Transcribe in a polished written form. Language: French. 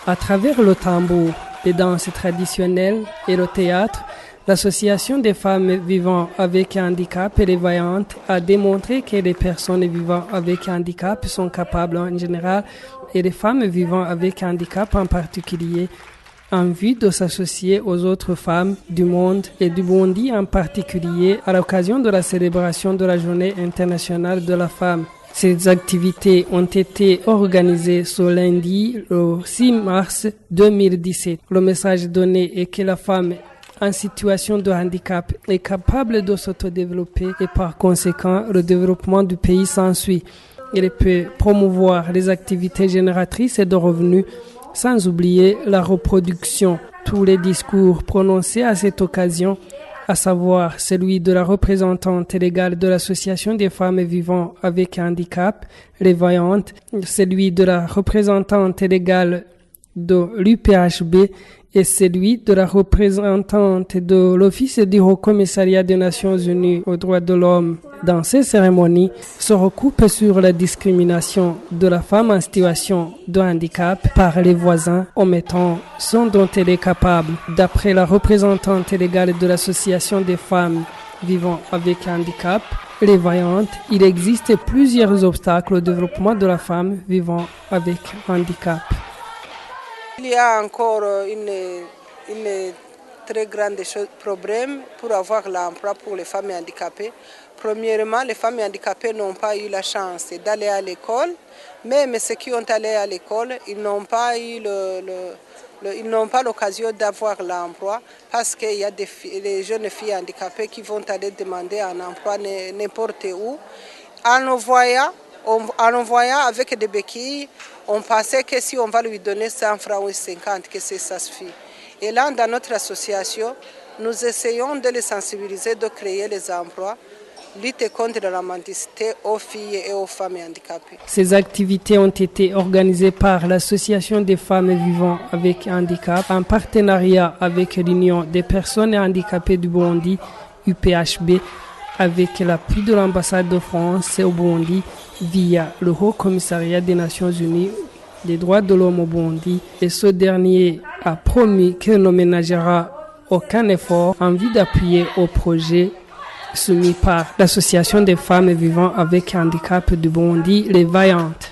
À travers le tambour, les danses traditionnelles et le théâtre, l'Association des femmes vivant avec un handicap et les voyantes a démontré que les personnes vivant avec un handicap sont capables en général et les femmes vivant avec un handicap en particulier en vue de s'associer aux autres femmes du monde et du Burundi en particulier à l'occasion de la célébration de la Journée internationale de la femme. Ces activités ont été organisées ce lundi, le 6 mars 2017. Le message donné est que la femme en situation de handicap est capable de s'autodévelopper et par conséquent, le développement du pays s'ensuit. Il peut promouvoir les activités génératrices de revenus sans oublier la reproduction. Tous les discours prononcés à cette occasion, à savoir celui de la représentante légale de l'Association des femmes vivant avec un handicap, les voyantes, celui de la représentante légale de l'UPHB et celui de la représentante de l'Office du Haut-Commissariat des Nations Unies aux droits de l'homme. Dans ces cérémonies, se recoupent sur la discrimination de la femme en situation de handicap par les voisins, omettant ce dont elle est capable. D'après la représentante légale de l'Association des femmes vivant avec un handicap, les voyantes, il existe plusieurs obstacles au développement de la femme vivant avec un handicap. Il y a encore une très grande problème pour avoir l'emploi pour les femmes handicapées. Premièrement, les femmes handicapées n'ont pas eu la chance d'aller à l'école. Même ceux qui ont allé à l'école, ils n'ont pas eu ils n'ont pas l'occasion d'avoir l'emploi parce qu'il y a des jeunes filles handicapées qui vont aller demander un emploi n'importe où. En envoyant avec des béquilles, on pensait que si on va lui donner 100 francs ou 50, que ça suffit. Et là, dans notre association, nous essayons de les sensibiliser, de créer les emplois, lutter contre la mendicité aux filles et aux femmes handicapées. Ces activités ont été organisées par l'Association des femmes vivant avec un handicap en partenariat avec l'Union des personnes handicapées du Burundi, UPHB, avec l'appui de l'ambassade de France au Burundi via le Haut-Commissariat des Nations Unies des droits de l'homme au Burundi. Et ce dernier a promis qu'il ne ménagera aucun effort en vue d'appuyer au projet soumis par l'Association des femmes vivant avec un handicap du Burundi, les Vaillantes.